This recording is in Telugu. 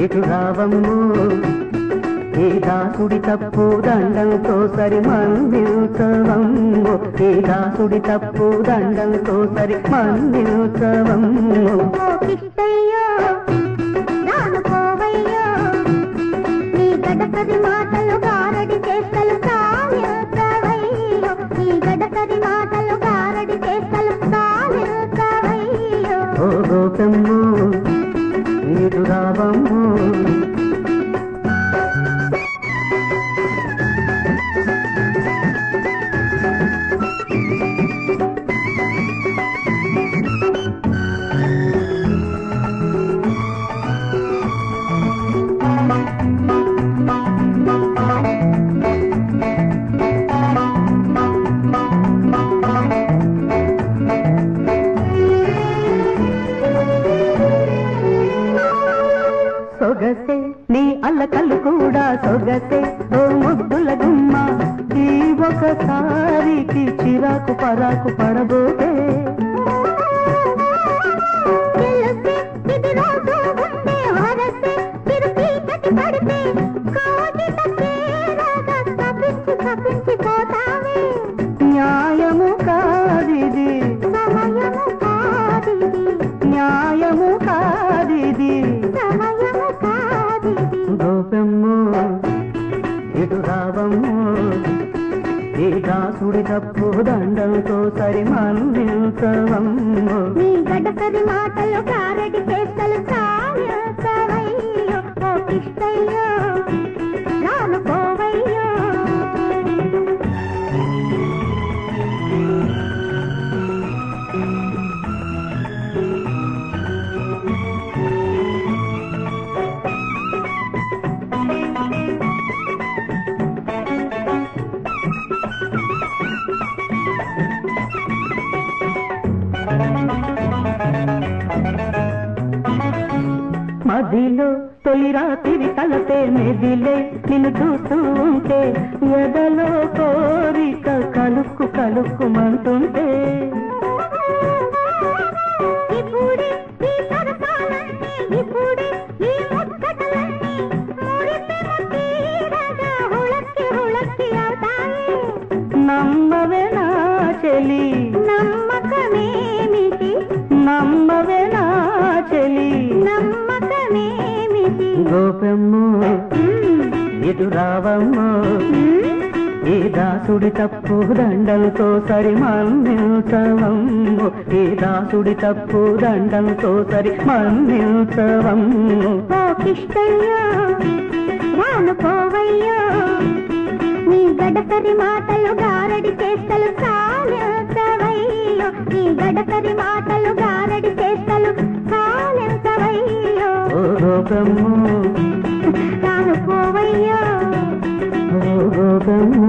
ఇటు రావమ్ము ఈ దాసుడి తప్పు దండంతో సరి మన్నించవమ్ము ఈ దాసుడి తప్పు దండంతో సరి మన్నించవమ్ము కిష్టయ్యో రానుకోవయ్యో నీ గడపది మాటలు గారడి చేస్తలు కావ్యవయ్యో నీ గడపది మాటలు గారడి చేస్తలు కావ్యవయ్యో ఓ గోపమ్ము ఇటు రావమ్ము సొగసే నీ అల్లకల్లు కూడా సొగసే ఓ ముద్దుల గుమ్మ ఈ ఒకసారికి చిరాకు పరాకు పడబోతే న్యాయము కాదిది న్యాయము కాదిది గోపమ్ము ఇటు రావమ్ము ఈ దాసుడి తప్పు దండంతో సరి మన్నించవమ్ము నీ గడపది మాటలు కారడి చేస్తలు కావ్యవయ్యో ఓ కిష్టయ్యో రానుకోవయ్యో మదిలో తొలి రాత్రి తలపే మెదిలే నిన్ను చూస్తూ ఉంటే ఎదలో కోరిక కలుక్కు కలుక్కుమంటుంటే ఇప్పుడే ఈ సరసాలన్నీ ఇప్పుడే ఈ ముచ్చటలన్నీ మురిపెను తీరగా హుళక్కి హుళక్కి అవుతాయి నమ్మవే నా చెలి నమ్మకమేమిటి నమ్మవే నా చెలి నమ్మకమేమిటి గోపమ్ము ఇటు రావమ్ము ఈ దాసుడి తప్పు దండంతో సరి మన్నించవమ్ము ఈ దాసుడి తప్పు దండంతో సరి మన్నించవమ్ము ఓ కిష్టయ్యో రానుకోవయ్యో నీ గడపరి మాటలు గారడి చేస్తలు కావ్యవయ్యో నీ గడపరి మాటలు గారడి చేస్తలు కావ్యవయ్యో ఓ గోపమ్ము రానుకోవయ్యో ఓ గోపమ్ము